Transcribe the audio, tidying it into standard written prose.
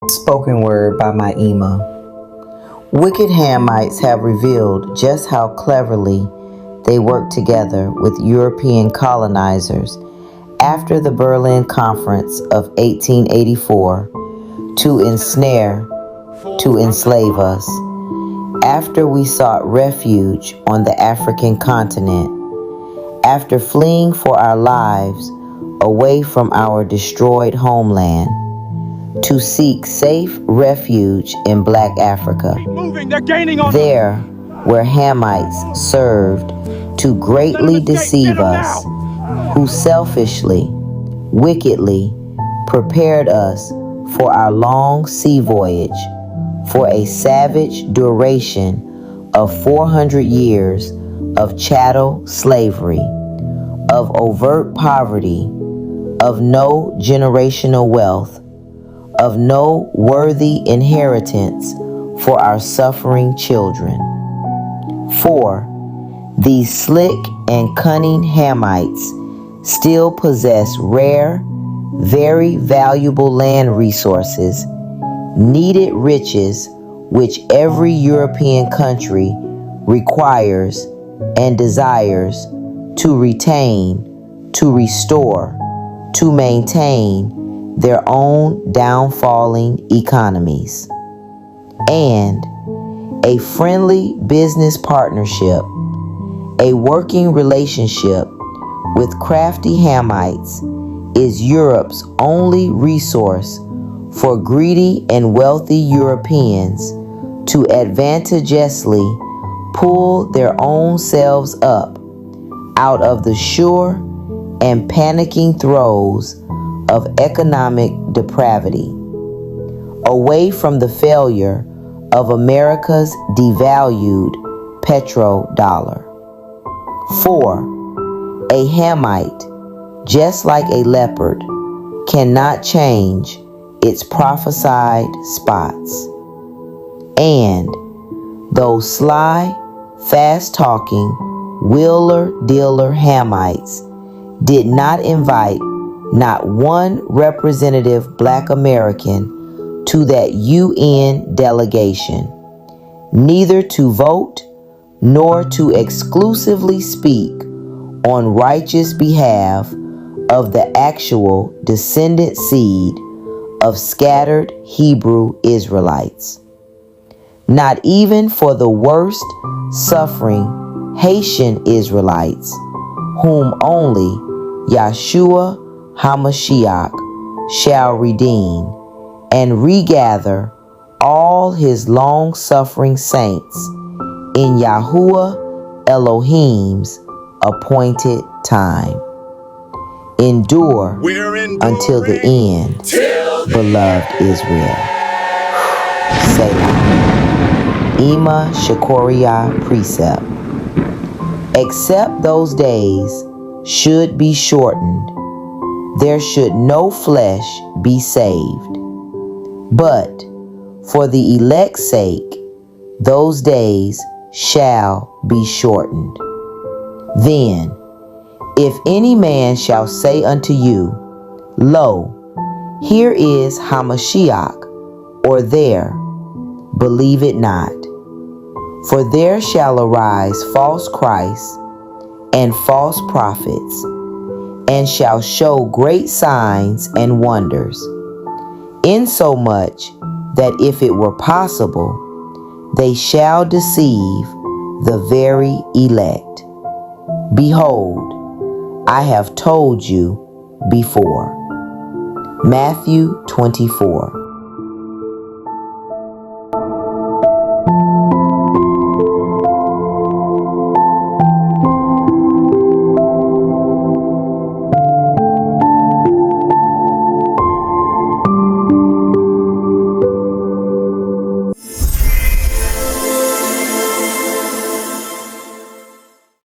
Spoken word by my Ema. Wicked Hamites have revealed just how cleverly they worked together with European colonizers after the Berlin Conference of 1884 to enslave us. After we sought refuge on the African continent, after fleeing for our lives away from our destroyed homeland, to seek safe refuge in Black Africa. There, where Hamites served to greatly deceive us, who selfishly, wickedly prepared us for our long sea voyage, for a savage duration of 400 years of chattel slavery, of overt poverty, of no generational wealth, of no worthy inheritance for our suffering children. For these slick and cunning Hamites still possess rare, very valuable land resources, needed riches which every European country requires and desires to retain, to restore, to maintain their own downfalling economies. And a friendly business partnership, a working relationship with crafty Hamites is Europe's only resource for greedy and wealthy Europeans to advantageously pull their own selves up out of the sure and panicking throes of economic depravity, away from the failure of America's devalued petrodollar. For a Hamite, just like a leopard, cannot change its prophesied spots. And those sly, fast-talking, wheeler-dealer Hamites did not invite not one representative Black American to that UN delegation, neither to vote nor to exclusively speak on righteous behalf of the actual descendant seed of scattered Hebrew Israelites. Not even for the worst suffering Haitian Israelites, whom only Yahshua HaMashiach shall redeem and regather all his long-suffering saints in Yahuwah Elohim's appointed time. Endure until the end, beloved Israel. Selah. Ema Shakoriah Precept. Except those days should be shortened, there should no flesh be saved. But for the elect's sake, those days shall be shortened. Then, if any man shall say unto you, Lo, here is Hamashiach, or there, believe it not. For there shall arise false Christs and false prophets, and shall show great signs and wonders, insomuch that if it were possible, they shall deceive the very elect. Behold, I have told you before. Matthew 24.